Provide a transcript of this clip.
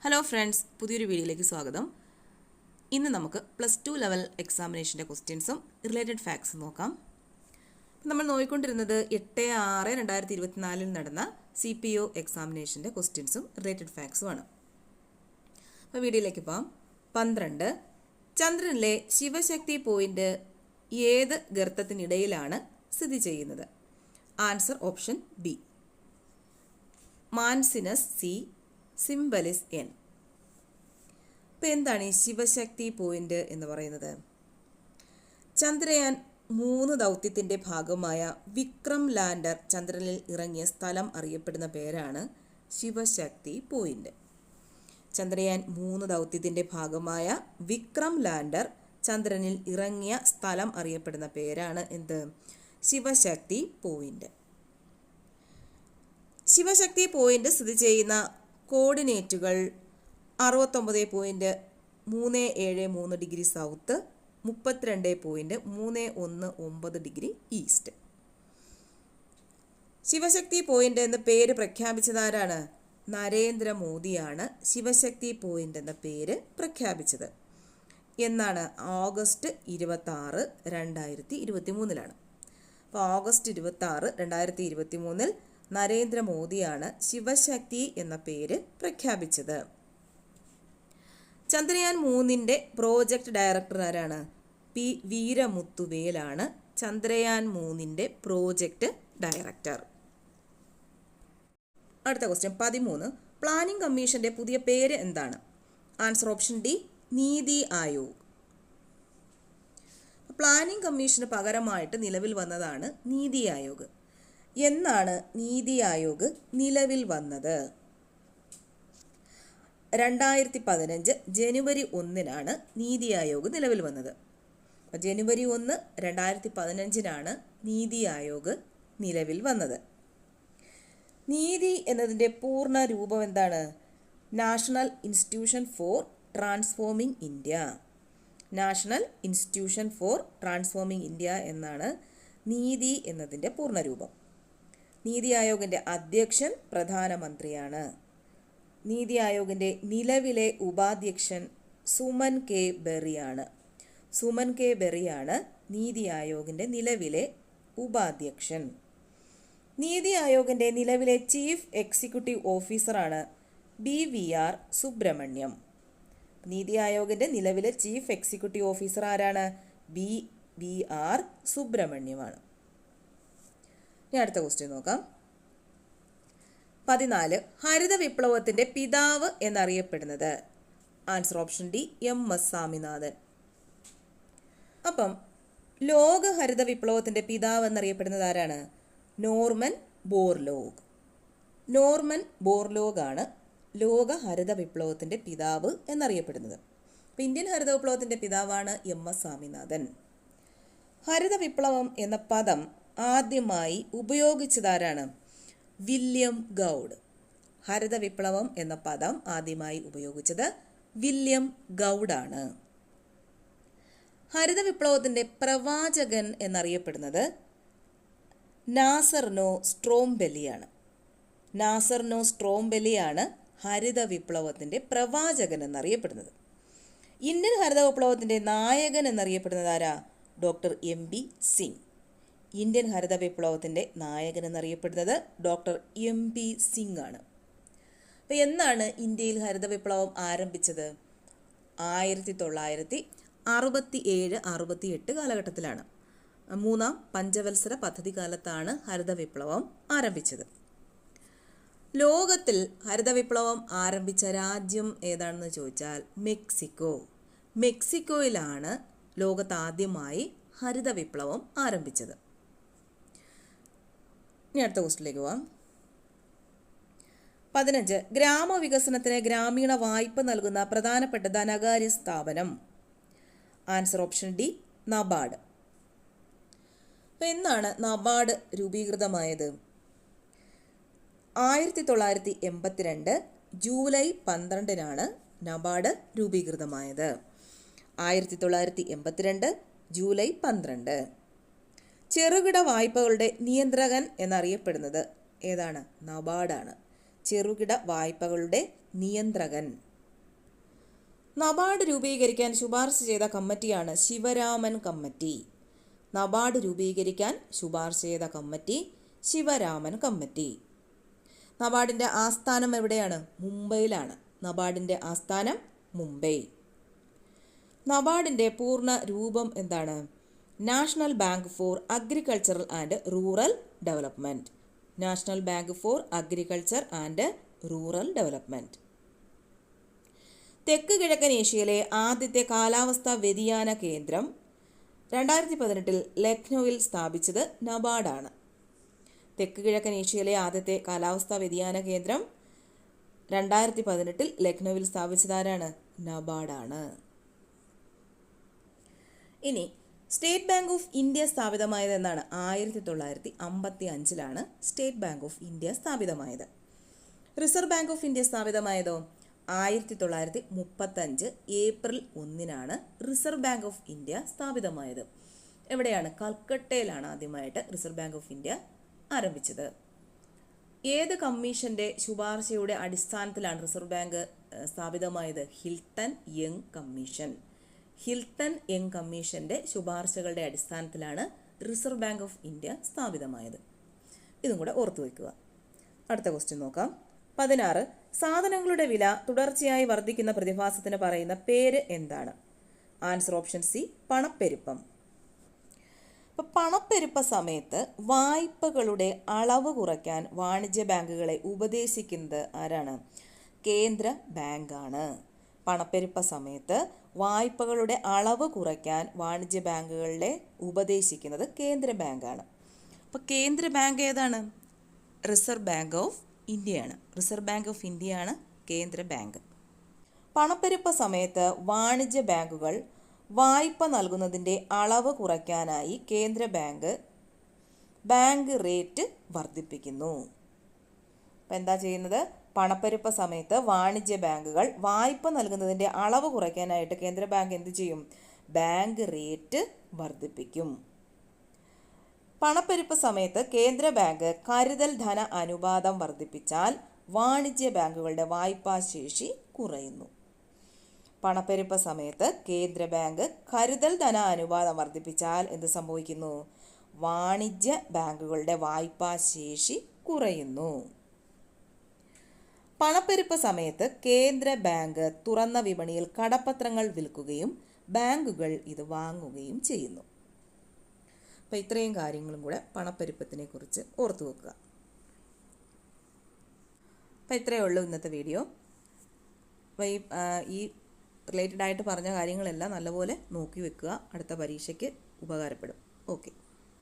Hello friends, പുതിയൊരു വീഡിയോയിലേക്ക് സ്വാഗതം. ഇന്ന് നമുക്ക് +2 ലെവൽ എക്സാമിനേഷൻ്റെ ക്വസ്റ്റ്യൻസും റിലേറ്റഡ് ഫാക്ട്സും നോക്കാം. നമ്മൾ നോക്കിക്കൊണ്ടിരുന്നത് 8/6/2024 നടന്ന CPO എക്സാമിനേഷൻ്റെ ക്വസ്റ്റ്യൻസും റിലേറ്റഡ് ഫാക്ട്സുമാണ്. അപ്പോൾ വീഡിയോയിലേക്ക് പോകാം. 12. ചന്ദ്രനിലെ ശിവശക്തി പോയിന്റ് ഏത് ഗർത്തത്തിനിടയിലാണ് സ്ഥിതി ചെയ്യുന്നത്? Answer option B, Manzinus C, Simpelius N. ഇപ്പം എന്താണ് ഈ ശിവശക്തി പോയിന്റ് എന്ന് പറയുന്നത്? ചന്ദ്രയാൻ 3 ദൗത്യത്തിൻ്റെ ഭാഗമായ വിക്രം ലാൻഡർ ചന്ദ്രനിൽ ഇറങ്ങിയ സ്ഥലം അറിയപ്പെടുന്ന പേരാണ് ശിവശക്തി പോയിന്റ്. ചന്ദ്രയാൻ 3 ദൗത്യത്തിൻ്റെ ഭാഗമായ വിക്രം ലാൻഡർ ചന്ദ്രനിൽ ഇറങ്ങിയ സ്ഥലം അറിയപ്പെടുന്ന പേരാണ് എന്ത്? ശിവശക്തി പോയിന്റ്. ശിവശക്തി പോയിന്റ് സ്ഥിതി ചെയ്യുന്ന കോർഡിനേറ്റുകൾ 69.373 degree south, 32.319 degree east. Shivshakti point എന്ന പേര് പ്രഖ്യാപിച്ചതാരാണ്? നരേന്ദ്രമോദിയാണ് ശിവശക്തി പോയിന്റ് എന്ന പേര് പ്രഖ്യാപിച്ചത്. എന്നാണ്? ഓഗസ്റ്റ് 26, 2023. അപ്പോൾ ഓഗസ്റ്റ് 26, 2023 നരേന്ദ്രമോദിയാണ് ശിവശക്തി എന്ന പേര് പ്രഖ്യാപിച്ചത്. ചന്ദ്രയാൻ 3ൻ്റെ പ്രോജക്റ്റ് ഡയറക്ടർ ആരാണ്? പി വീരമുത്തുവേലാണ് ചന്ദ്രയാൻ 3ൻ്റെ പ്രോജക്റ്റ് ഡയറക്ടർ. അടുത്ത ക്വസ്റ്റ്യൻ 13. പ്ലാനിംഗ് കമ്മീഷന്റെ പുതിയ പേര് എന്താണ്? Answer option D, NITI Aayog. Planning commission പകരമായിട്ട് നിലവിൽ വന്നതാണ് നീതി ആയോഗ്. എന്നാണ് നീതി ആയോഗ് നിലവിൽ വന്നത്? 2015 ജനുവരി 1 നീതി ആയോഗ് നിലവിൽ വന്നത്. ജനുവരി 1, 2015 നീതി ആയോഗ് നിലവിൽ വന്നത്. നീതി എന്നതിൻ്റെ പൂർണ്ണ രൂപം എന്താണ്? National institution for transforming India. National institution for transforming India എന്നാണ് നീതി എന്നതിൻ്റെ പൂർണ്ണരൂപം. നീതി ആയോഗിൻ്റെ അധ്യക്ഷൻ പ്രധാനമന്ത്രിയാണ്. നീതി ആയോഗിൻ്റെ നിലവിലെ ഉപാധ്യക്ഷൻ സുമൻ കെ ബെറിയാണ്. സുമൻ കെ ബെറിയാണ് നീതി ആയോഗിൻ്റെ നിലവിലെ ഉപാധ്യക്ഷൻ. നീതി ആയോഗിൻ്റെ നിലവിലെ ചീഫ് എക്സിക്യൂട്ടീവ് ഓഫീസറാണ് BVR സുബ്രഹ്മണ്യം. നീതി ആയോഗിൻ്റെ നിലവിലെ ചീഫ് എക്സിക്യൂട്ടീവ് ഓഫീസർ ആരാണ്? BVR സുബ്രഹ്മണ്യമാണ്. ഇനി അടുത്ത ക്വസ്റ്റ്യൻ നോക്കാം. 14. ഹരിത വിപ്ലവത്തിൻ്റെ പിതാവ് എന്നറിയപ്പെടുന്നത്? Answer option D, MS Swaminathan. അപ്പം ലോക ഹരിത വിപ്ലവത്തിൻ്റെ പിതാവ് എന്നറിയപ്പെടുന്നത് ആരാണ്? Norman Borlaug. നോർമൻ ബോർലോഗ് ആണ് ലോക ഹരിത വിപ്ലവത്തിൻ്റെ പിതാവ് എന്നറിയപ്പെടുന്നത്. അപ്പം ഇന്ത്യൻ ഹരിത വിപ്ലവത്തിൻ്റെ പിതാവാണ് MS സ്വാമിനാഥൻ. ഹരിത വിപ്ലവം എന്ന പദം ആദ്യമായി ഉപയോഗിച്ചതാരാണ്? William Gaud. ഹരിത വിപ്ലവം എന്ന പദം ആദ്യമായി ഉപയോഗിച്ചത് വില്യം ഗൗഡാണ്. ഹരിത വിപ്ലവത്തിൻ്റെ പ്രവാചകൻ എന്നറിയപ്പെടുന്നത് നാസർനോ സ്ട്രോംബെലിയാണ്. നാസർനോ സ്ട്രോംബെലിയാണ് ഹരിത വിപ്ലവത്തിൻ്റെ പ്രവാചകൻ എന്നറിയപ്പെടുന്നത്. ഇന്ത്യൻ ഹരിത വിപ്ലവത്തിൻ്റെ നായകൻ എന്നറിയപ്പെടുന്നത് ആരാ? Doctor MB Singh. ഇന്ത്യൻ ഹരിത വിപ്ലവത്തിൻ്റെ നായകൻ എന്നറിയപ്പെടുന്നത് ഡോക്ടർ MB സിംഗ് ആണ്. അപ്പോൾ എന്നാണ് ഇന്ത്യയിൽ ഹരിത വിപ്ലവം ആരംഭിച്ചത്? 1967-68 കാലഘട്ടത്തിലാണ്. 3ാം പഞ്ചവത്സര പദ്ധതി കാലത്താണ് ഹരിത വിപ്ലവം ആരംഭിച്ചത്. ലോകത്തിൽ ഹരിത വിപ്ലവം ആരംഭിച്ച രാജ്യം ഏതാണെന്ന് ചോദിച്ചാൽ മെക്സിക്കോ. മെക്സിക്കോയിലാണ് ലോകത്താദ്യമായി ഹരിത വിപ്ലവം ആരംഭിച്ചത്. ഇനി അടുത്ത ക്വസ്റ്റിലേക്ക് പോവാം. 15. ഗ്രാമവികസനത്തിന് ഗ്രാമീണ വായ്പ നൽകുന്ന പ്രധാനപ്പെട്ട ധനകാര്യ സ്ഥാപനം? Answer option D, NABARD. അപ്പം എന്നാണ് നബാർഡ് രൂപീകൃതമായത്? 1982 ജൂലൈ 12 നബാർഡ് രൂപീകൃതമായത്. 1982 ജൂലൈ 12. ചെറുകിട വായ്പകളുടെ നിയന്ത്രകൻ എന്നറിയപ്പെടുന്നത് ഏതാണ്? നബാർഡാണ് ചെറുകിട വായ്പകളുടെ നിയന്ത്രകൻ. നബാർഡ് രൂപീകരിക്കാൻ ശുപാർശ ചെയ്ത കമ്മിറ്റിയാണ് ശിവരാമൻ കമ്മിറ്റി. നബാർഡ് രൂപീകരിക്കാൻ ശുപാർശ ചെയ്ത കമ്മിറ്റി ശിവരാമൻ കമ്മിറ്റി. നബാർഡിൻ്റെ ആസ്ഥാനം എവിടെയാണ്? മുംബൈയിലാണ്. നബാർഡിൻ്റെ ആസ്ഥാനം മുംബൈ. നബാർഡിൻ്റെ പൂർണ്ണ രൂപം എന്താണ്? National bank for agricultural and rural development. National bank for agriculture and rural development. തെക്ക് കിഴക്കൻ ഏഷ്യയിലെ ആദ്യത്തെ കാലാവസ്ഥാ വ്യതിയാന കേന്ദ്രം 2018 ലക്നൌവിൽ സ്ഥാപിച്ചത് നബാർഡാണ്. തെക്ക് കിഴക്കൻ ഏഷ്യയിലെ ആദ്യത്തെ കാലാവസ്ഥാ വ്യതിയാന കേന്ദ്രം 2018 ലക്നൌവിൽ സ്ഥാപിച്ചതാരാണ്? നബാർഡാണ്. ഇനി സ്റ്റേറ്റ് ബാങ്ക് ഓഫ് ഇന്ത്യ സ്ഥാപിതമായത് എന്നാണ്? 1955 സ്റ്റേറ്റ് ബാങ്ക് ഓഫ് ഇന്ത്യ സ്ഥാപിതമായത്. റിസർവ് ബാങ്ക് ഓഫ് ഇന്ത്യ സ്ഥാപിതമായതോ? 1935 April 1 Reserve Bank of India സ്ഥാപിതമായത്. എവിടെയാണ്? കൽക്കട്ടയിലാണ് ആദ്യമായിട്ട് റിസർവ് ബാങ്ക് ഓഫ് ഇന്ത്യ ആരംഭിച്ചത്. ഏത് കമ്മീഷന്റെ ശുപാർശയുടെ അടിസ്ഥാനത്തിലാണ് റിസർവ് ബാങ്ക് സ്ഥാപിതമായത്? Hilton young commission. Hilton young കമ്മീഷന്റെ ശുപാർശകളുടെ അടിസ്ഥാനത്തിലാണ് റിസർവ് ബാങ്ക് ഓഫ് ഇന്ത്യ സ്ഥാപിതമായത്. ഇതും കൂടെ ഓർത്തു വയ്ക്കുക. അടുത്ത ക്വസ്റ്റ്യൻ നോക്കാം. 16. സാധനങ്ങളുടെ വില തുടർച്ചയായി വർദ്ധിക്കുന്ന പ്രതിഭാസത്തിന് പറയുന്ന പേര് എന്താണ്? ആൻസർ ഓപ്ഷൻ സി, പണപ്പെരുപ്പം. അപ്പോൾ പണപ്പെരുപ്പ സമയത്ത് വായ്പകളുടെ അളവ് കുറയ്ക്കാൻ വാണിജ്യ ബാങ്കുകളെ ഉപദേശിക്കുന്നത് ആരാണ്? കേന്ദ്ര ബാങ്കാണ്. പണപ്പെരുപ്പ സമയത്ത് വായ്പകളുടെ അളവ് കുറയ്ക്കാൻ വാണിജ്യ ബാങ്കുകളെ ഉപദേശിക്കുന്നത് കേന്ദ്ര ബാങ്കാണ്. അപ്പോൾ കേന്ദ്ര ബാങ്ക് ഏതാണ്? റിസർവ് ബാങ്ക് ഓഫ് ഇന്ത്യയാണ്. റിസർവ് ബാങ്ക് ഓഫ് ഇന്ത്യയാണ് കേന്ദ്ര ബാങ്ക്. പണപ്പെരുപ്പ സമയത്ത് വാണിജ്യ ബാങ്കുകൾ വായ്പ നൽകുന്നതിൻ്റെ അളവ് കുറയ്ക്കാനായി കേന്ദ്ര ബാങ്ക് റേറ്റ് വർദ്ധിപ്പിക്കുന്നു. അപ്പം എന്താ ചെയ്യുന്നത്? പണപ്പെരുപ്പ സമയത്ത് വാണിജ്യ ബാങ്കുകൾ വായ്പ നൽകുന്നതിൻ്റെ അളവ് കുറയ്ക്കാനായിട്ട് കേന്ദ്ര ബാങ്ക് എന്ത് ചെയ്യും? ബാങ്ക് റേറ്റ് വർദ്ധിപ്പിക്കും. പണപ്പെരുപ്പ സമയത്ത് കേന്ദ്ര ബാങ്ക് കരുതൽ ധന അനുപാതം വർദ്ധിപ്പിച്ചാൽ വാണിജ്യ ബാങ്കുകളുടെ വായ്പാശേഷി കുറയുന്നു. പണപ്പെരുപ്പ സമയത്ത് കേന്ദ്ര ബാങ്ക് കരുതൽ ധന അനുപാതം വർദ്ധിപ്പിച്ചാൽ എന്ത് സംഭവിക്കുന്നു? വാണിജ്യ ബാങ്കുകളുടെ വായ്പാശേഷി കുറയുന്നു. പണപ്പെരുപ്പ സമയത്ത് കേന്ദ്ര ബാങ്ക് തുറന്ന വിപണിയിൽ കടപ്പത്രങ്ങൾ വിൽക്കുകയും ബാങ്കുകൾ ഇത് വാങ്ങുകയും ചെയ്യുന്നു. അപ്പോൾ ഇത്രയും കാര്യങ്ങളും കൂടെ പണപ്പെരുപ്പത്തിനെ കുറിച്ച് ഓർത്തു വെക്കുക. അപ്പോൾ ഇത്രയേ ഉള്ളൂ ഇന്നത്തെ വീഡിയോ. അപ്പോൾ ഈ റിലേറ്റഡ് ആയിട്ട് പറഞ്ഞ കാര്യങ്ങളെല്ലാം നല്ലപോലെ നോക്കി വെക്കുക. അടുത്ത പരീക്ഷയ്ക്ക് ഉപകാരപ്പെടും. ഓക്കെ.